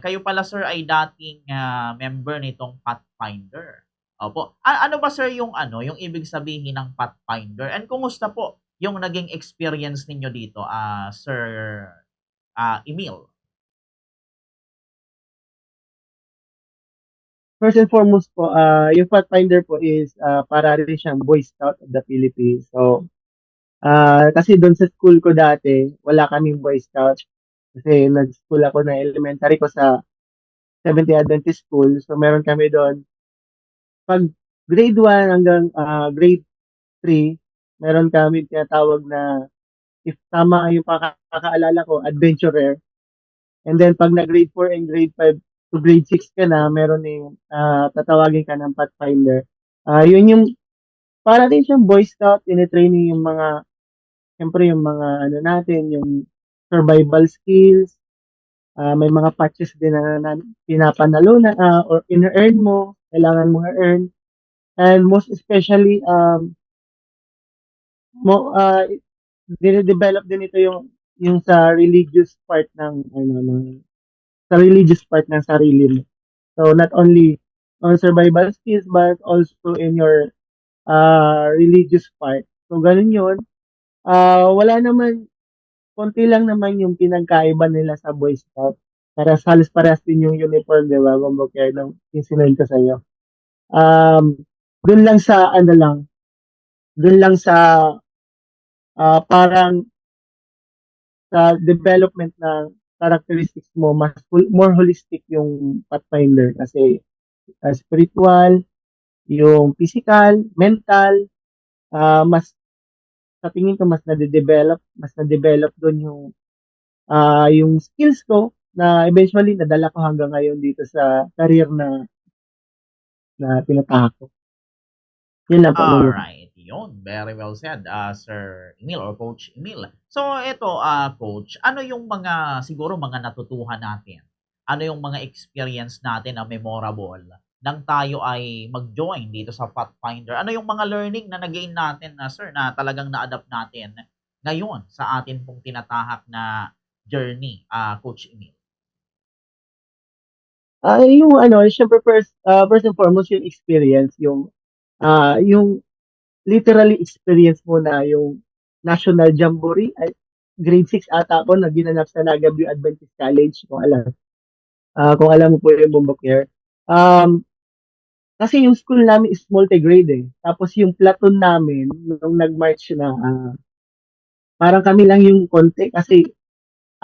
Kayo pala sir ay dating, member nitong Pathfinder. Opo. Ano ba sir yung ano, yung ibig sabihin ng Pathfinder and kumusta po yung naging experience ninyo dito, Sir, Emil? First and foremost po, yung Pathfinder po is para rin siyang Boy Scout of the Philippines. So, kasi doon sa school ko dati, wala kaming Boy Scout. Kasi nag-school ako na elementary ko sa Seventh-day Adventist School. So, meron kami doon. Pag grade 1 hanggang grade 3, meron kami tinatawag na, if tama yung pakakaalala ko, adventurer. And then, pag na grade 4 and grade 5 to grade 6 ka na, meron yung tatawagin ka ng Pathfinder. Yun yung para din siyang Boy Scout, tinitraining yung mga, siyempre yung mga ano natin, yung survival skills, may mga patches din na pinapanalo na, or ina-earn mo, kailangan mo earn. And most especially, mo, dire-develop din ito yung sa religious part sa religious part ng sarili mo. So, not only on survival skills, but also in your religious part. So, ganun yun. Wala naman, konti lang naman yung pinagkaiba nila sa Boy Scout. Para halos parehas din yung uniform, di ba? Kaya nung yung sinend ko sa inyo. Um, dun lang sa, ano lang, dun lang sa, parang sa development ng characteristics mo, more holistic yung Pathfinder. Kasi spiritual, yung physical, mental, mas sa tingin ko mas na-develop doon yung skills ko na eventually nadala ko hanggang ngayon dito sa career na tinatahak ko. Yun lang po, Lolo. Alright, yun, very well said, Sir Emil or Coach Emil. So eto, Coach, ano yung mga siguro mga natutuhan natin? Ano yung mga experience natin na memorable nang tayo ay mag-join dito sa Pathfinder? Ano yung mga learning na na-gain natin na sir na talagang na-adapt natin ngayon sa atin pong tinatahak na journey, Coach Emil? Yung ano, syempre first and foremost yung experience, yung literally experience mo na yung National Jamboree ay grade 6 ata ako na ginanap sa Nagabview Adventist College kung alam mo po yung Bumbok. Kasi yung school namin is multi-grade eh. Tapos yung platoon namin, nung nag-march na, parang kami lang yung konti kasi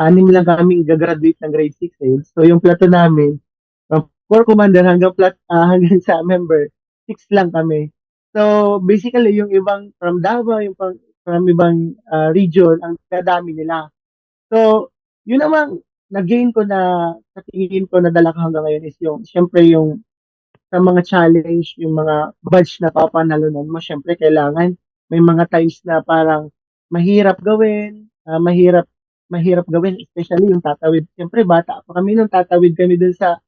anim lang kaming gagraduate ng grade 6 eh. So yung platoon namin, from core commander hanggang sa member, 6 lang kami. So basically yung ibang from Davao, from ibang region, ang kadami nila. So yun namang na-gain ko na sa tingin ko na dala ko hanggang ngayon is yung, syempre yung sa mga challenge, yung mga badge na papanalunan mo, syempre kailangan may mga times na parang mahirap gawin, mahirap gawin, especially yung tatawid. Syempre bata pa kami nung tatawid kami dun sa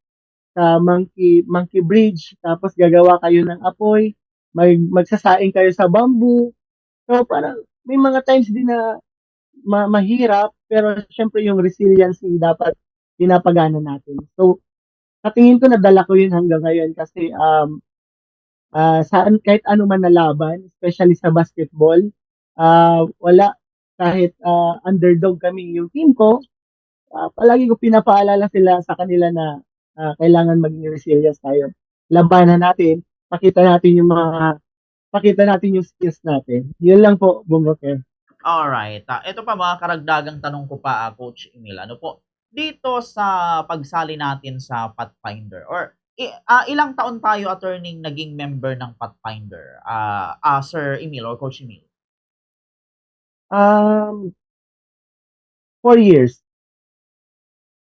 Monkey Bridge, tapos gagawa kayo ng apoy, magsasaing kayo sa bamboo. So parang may mga times din na mahirap, pero syempre yung resiliency dapat pinapagana natin. So sa tingin ko nadala ko yun hanggang ngayon kasi saan kahit ano man na laban, especially sa basketball, wala kahit underdog kami yung team ko, palagi ko pinapaalala sila sa kanila na kailangan maging resilient tayo. Labanan natin, pakita natin yung skills natin. Yun lang po, Bumboke. Alright, eto pa mga karagdagang tanong ko pa, Coach Emil, ano po, dito sa pagsali natin sa Pathfinder or ilang taon tayo attorney naging member ng Pathfinder, Sir Emil or Coach Emil? Um, 4 years.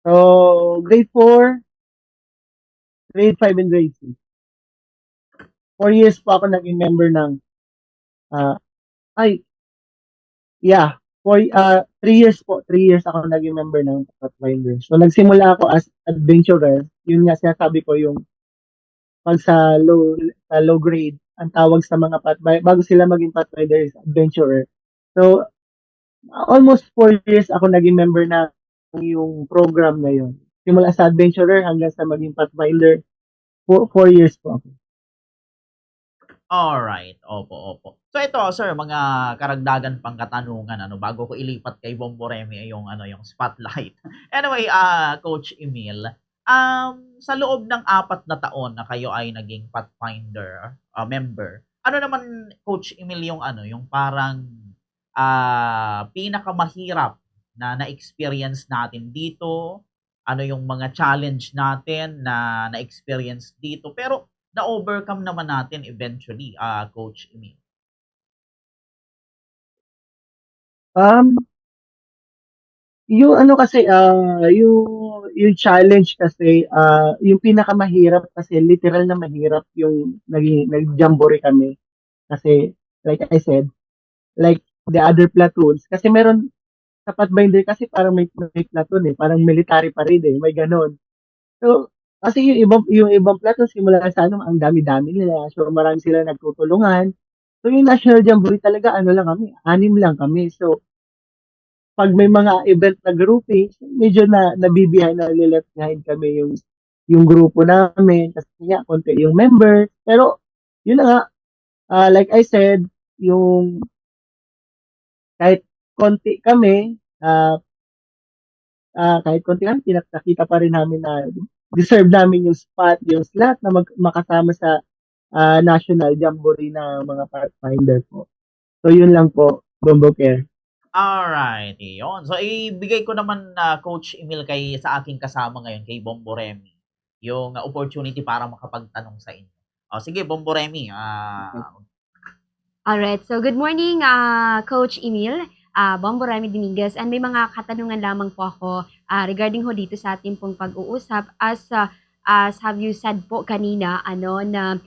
So, grade 4, grade 5, and grade 6. 4 years po ako naging member ng, ah, ay, yeah, 3 years po, 3 years ako naging member ng Pathfinder. So, nagsimula ako as adventurer. Yun nga sinasabi ko yung pag sa low grade, ang tawag sa mga bago sila maging Pathfinder is adventurer. So, almost 4 years ako naging member na yung program na yun. simula sa adventurer hanggang sa maging pathfinder. 4 years po ako. Alright, opo, opo. So ito sir, mga karagdagan pang katanungan ano, bago ko ilipat kay Bombo Remy yung ano, yung spotlight. Anyway, Coach Emil, sa loob ng 4 na taon na kayo ay naging Pathfinder, member, ano naman Coach Emil yung ano, yung parang, pinakamahirap na na-experience natin dito? Ano yung mga challenge natin na na-experience dito? Pero na-overcome naman natin eventually, Coach Emil. Um, yung ano kasi, yung challenge kasi, yung pinakamahirap kasi literal na mahirap yung nag-jamboree kami. Kasi, like I said, like the other platoons, kasi meron, sa Pathfinder kasi parang may platoon eh, parang military pa rin eh, may ganon. So, kasi yung ibang platoon, simula sa ano, ang dami-dami nila. So, marami sila nagtutulungan. So, yung National Jamboree talaga, ano lang kami, 6 lang kami. So, pag may mga event na grouping, medyo nabibihay na left behind kami yung grupo namin kasi nga konti yung members. Pero yun na nga, like I said, yung kahit konti kami, kahit konti kami, nakita pa rin namin na deserve namin yung spot, yung slot na makasama sa National Jamboree na mga Pathfinder po. So yun lang po, Bombo Care. Alright, yun. So, ibigay ko naman, Coach Emil, sa aking kasama ngayon, kay Bombo Remy, yung opportunity para makapagtanong sa inyo. O, sige, Bombo Remy, Alright, so good morning, Coach Emil, Bombo Remy Dominguez, and may mga katanungan lamang po ako regarding ho dito sa ating pong pag-uusap. As have you said po kanina, ano, na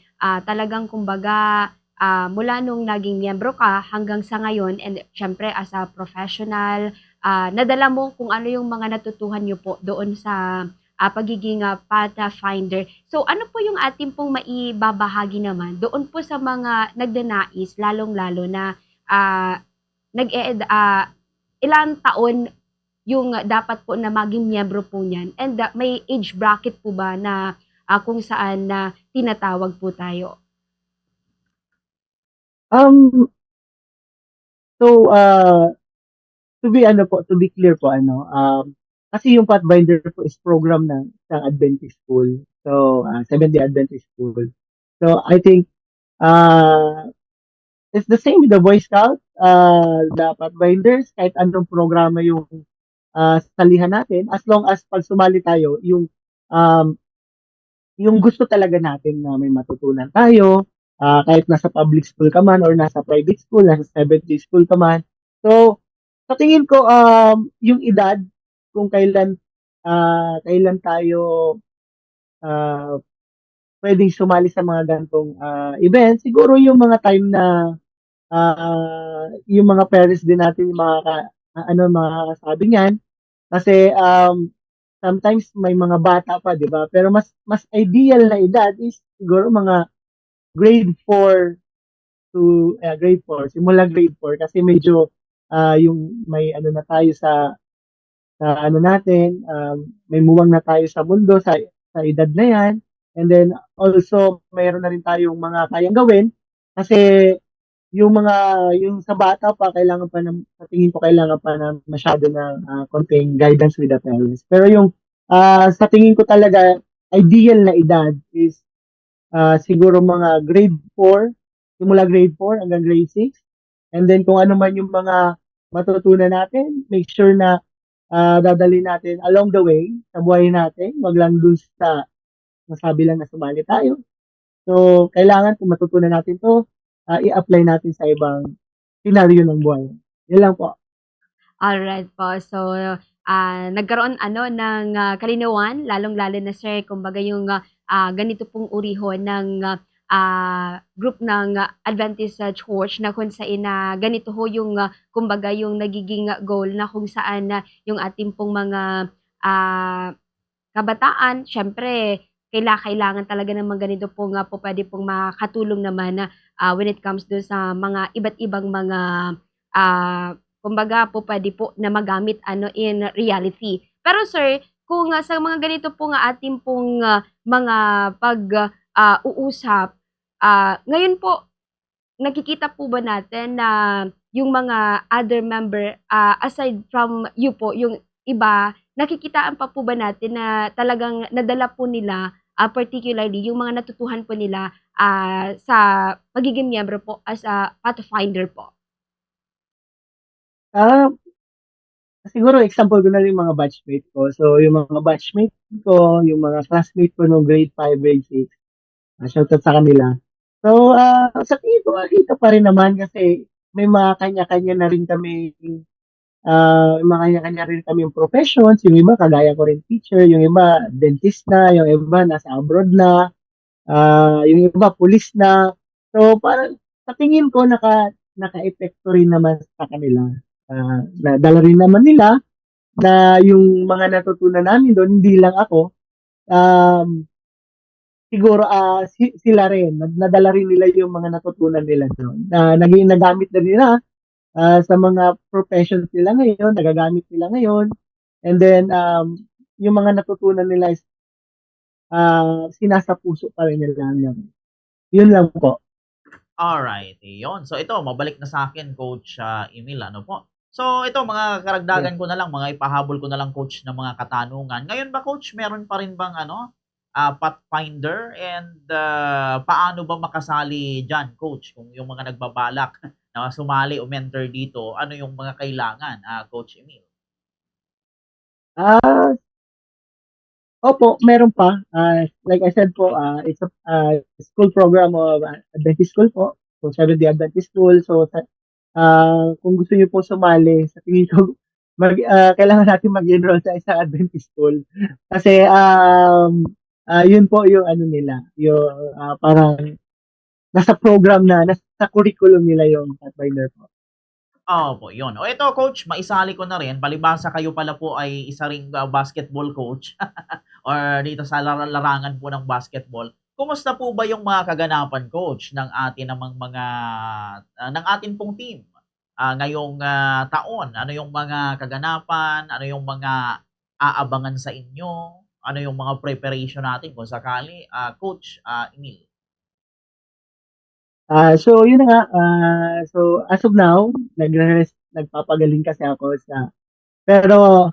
talagang kumbaga mula nung naging miyembro ka hanggang sa ngayon, and syempre as a professional, nadala mo kung ano yung mga natutuhan nyo po doon sa pagiging pathfinder. So ano po yung ating pong maibabahagi naman doon po sa mga nagdanais, lalong-lalo na ah, ilang taon yung dapat po na maging miyembro po niyan, and may age bracket po ba na kung saan na tinatawag po tayo? Um, so, to be clear po, kasi yung Pathfinder po is program ng Adventist school. So, Seventh-day Adventist school. So, I think, uh, it's the same with the Boy Scout, the Pathfinders, kahit anong programa yung salihan natin, as long as pag sumali tayo, um, yung gusto talaga natin na may matutunan tayo, kahit nasa public school ka man or nasa private school, nasa seventh day school ka man. So, sa tingin ko, yung edad, kung kailan tayo uh, pwedeng sumali sa mga gantong event, siguro yung mga time na yung mga parents din natin, yung makakasabi niyan. Kasi sometimes may mga bata pa, 'di ba? Pero mas ideal na edad is siguro mga grade 4 to grade 4, simula grade 4 kasi medyo yung may ano na tayo sa ano natin, may muwang na tayo sa mundo sa edad na 'yan. And then also mayroon na rin tayong mga kayang gawin kasi yung sa bata pa kailangan pa ng sa tingin ko kailangan pa ng masyado ng konting guidance with the parents. Pero yung sa tingin ko talaga ideal na edad is siguro mga grade 4, simula grade 4 hanggang grade 6. And then kung ano man yung mga matutunan natin, make sure na dadalhin natin along the way sa buhay natin, wag lang dun sa masabi lang na sumali tayo. So, kailangan kung matutunan natin to, i-apply natin sa ibang senaryo ng buhay. Yun lang po. Alright po. So, nagkaroon ano ng kalinawan, lalong-lalo na sir, kumbaga yung ganito pong uri ho ng group ng Adventist Church na kung saan ganito ho yung kumbaga yung nagiging goal na kung saan yung ating pong mga ah, kabataan, siyempre kailangan talaga ng mga ganito po nga po puwede pong makatulong naman na when it comes dun sa mga iba't ibang mga kumbaga po puwede po na magamit ano in reality. Pero sir, kung sa mga ganito po nga ating pong mga uusap, ngayon po nakikita po ba natin na yung mga other member, aside from you po, yung iba, nakikitaan pa po ba natin na talagang nadala po nila, particularly yung mga natutuhan po nila sa pagiging miyembro po as a Pathfinder po? Ah, siguro example ko na rin yung mga batchmate ko. So, yung mga batchmate ko, yung mga classmate ko no grade 5, grade 6, shoutout sa kanila. So, sa tingin ko, kita pa rin naman kasi may mga kanya-kanya na rin kami, may mga kanya-kanya rin kami yung professions. Yung iba, kagaya ko rin teacher, yung iba, dentist na, yung iba, nasa abroad na, yung iba, police na. So, parang sa tingin ko, naka-epekto rin naman sa kanila. Nadala rin naman nila na yung mga natutunan namin doon, hindi lang ako, um, siguro sila rin, nadala rin nila yung mga natutunan nila doon. Naging nagamit na nila sa mga professions nila ngayon, nagagamit nila ngayon. And then, yung mga natutunan nila is sinasapuso pa rin nila yun. Yun lang po. Alright, iyon. So ito, mabalik na sa akin, Coach Emil, ano po. So ito, mga karagdagan Yes. ko na lang, mga ipahabol ko na lang, Coach, ng mga katanungan. Ngayon ba, Coach, meron pa rin bang ano, Pathfinder? And paano ba makasali dyan, Coach? Kung yung mga nagbabalak na sumali o mentor dito, ano yung mga kailangan, Coach Emil? Ah, Opo, meron pa. Like I said po, it's a school program of Adventist school po. So, Seventh-day Adventist school. So, kung gusto niyo po sumali, sa tingin ko, kailangan natin mag-enroll sa isang Adventist school. Kasi, yun po yung ano nila, yung parang nasa program na, nasa curriculum nila yung Pathfinder po. Opo, yun. O ito, Coach, maisali ko na rin, palibhasa kayo pala po ay isa ring basketball coach or dito sa larangan po ng basketball. Kumusta po ba yung mga kaganapan, Coach, ng atin namang mga ng atin pong team ngayong taon? Ano yung mga kaganapan? Ano yung mga aabangan sa inyo? Ano yung mga preparation natin kung sakali? Coach Emil. So, yun na nga. So, as of now, nagpapagaling kasi ako pero,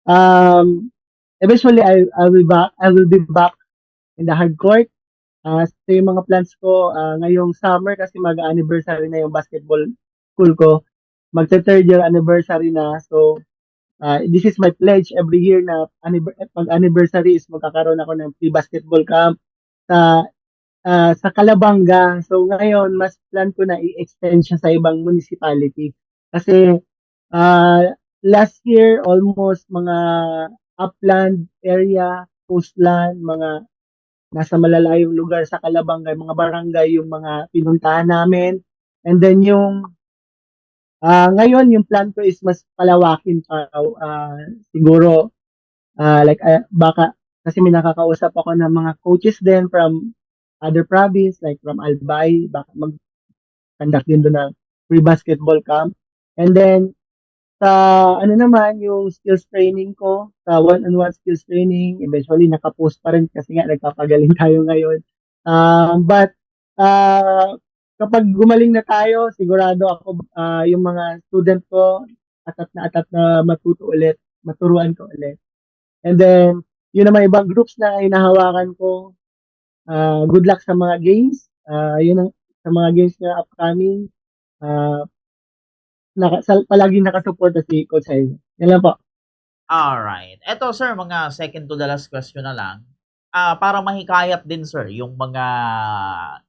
um, eventually, I will be back in the hard court. So yung mga plans ko, ngayong summer kasi mag-anniversary na yung basketball school ko. Magte-third year anniversary na. So, this is my pledge every year na pag-anniversary is magkakaroon ako ng free basketball camp sa sa Calabanga. So, ngayon, mas plan ko na i-extend siya sa ibang municipality. Kasi, uh, last year, almost mga upland area, coastland, mga nasa malalayong lugar sa Calabanga, mga barangay, yung mga pinuntahan namin. And then ngayon, yung plan ko is mas palawakin pa. Siguro, baka, kasi may nakakausap ako ng mga coaches din from other province, like from Albay, baka mag-conduct din doon ng free basketball camp. And then, sa ano naman, yung skills training ko, sa one-on-one skills training, eventually nakapost pa rin kasi nga nagpapagaling tayo ngayon. But kapag gumaling na tayo, sigurado ako yung mga student ko atat na matuto ulit, maturuan ko ulit. And then, yun naman ibang groups na hinahawakan ko. Good luck sa mga games. Sa mga games na upcoming. Uh, Palaging nakasuporta si Coach Hazel. Yan lang po. Alright. Eto sir, mga second to the last question na lang. Para mahikayat din sir, yung mga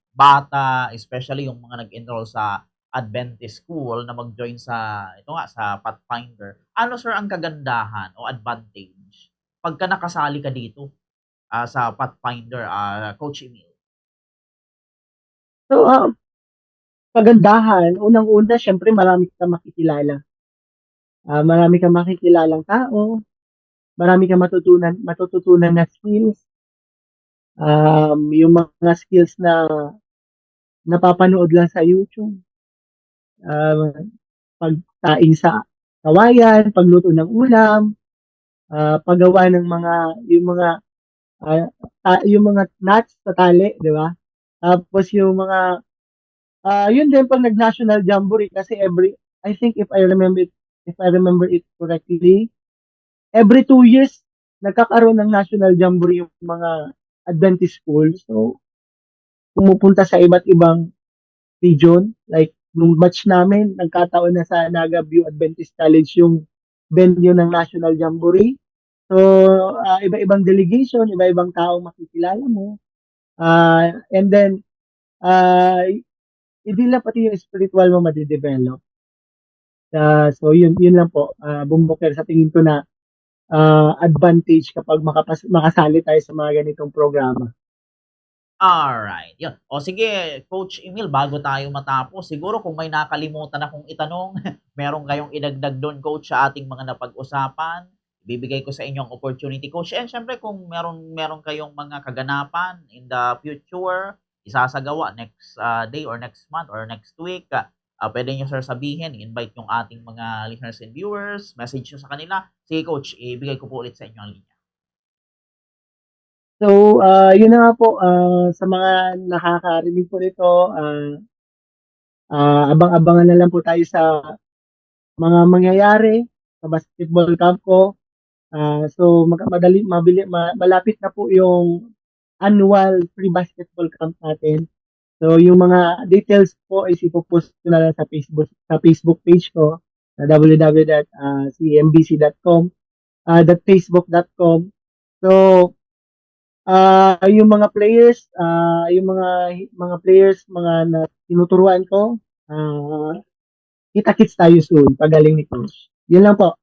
bata, especially yung mga nag-enroll sa Adventist school na mag-join sa, ito nga, sa Pathfinder. Ano sir ang kagandahan o advantage pagka nakasali ka dito sa Pathfinder, Coach Emil? So, kagandahan, unang-una, syempre marami kang makikilala. Marami kang makikilalang tao, marami kang matututunan na skills. Yung mga skills na napapanood lang sa YouTube. Pagtaing sa kawayan, pagluto ng ulam, paggawa ng yung mga nuts sa tali, di ba? Tapos yung mga yun din pag nag-national jamboree kasi I think if I remember it correctly, every 2 years nagkakaroon ng national jamboree yung mga Adventist schools. So pumupunta sa iba't ibang region. Like nung batch namin, nagkataon na sa Naga View Adventist College yung venue ng national jamboree. So iba-ibang delegation, iba-ibang taong makikilala mo. And then hindi lang pati yung spiritual mo madidevelop. So yun lang po, Bumboker, sa tingin ko na advantage kapag makasali tayo sa mga ganitong programa. Alright, yun. O sige, Coach Emil, bago tayo matapos, siguro kung may nakalimutan akong itanong, meron kayong idagdag doon, Coach, sa ating mga napag-usapan, ibibigay ko sa inyong opportunity, Coach. And syempre, kung meron kayong mga kaganapan in the future, isasagawa next day or next month or next week, pwede nyo, sir, sabihin, invite yung ating mga listeners and viewers, message nyo sa kanila. Sige, Coach, ibigay ko po ulit sa inyo ang linya. So, yun na nga po, sa mga nakakarinig po nito, abang-abangan na lang po tayo sa mga mangyayari sa basketball camp ko. So, malapit na po yung annual free basketball camp natin. So, yung mga details po is ipopost ko na lang sa Facebook page ko na www.cmbc.com, .facebook.com. So, yung mga players, mga na tinuturuan ko, kita-kits tayo soon, pagaling ni Coach. Yun lang po.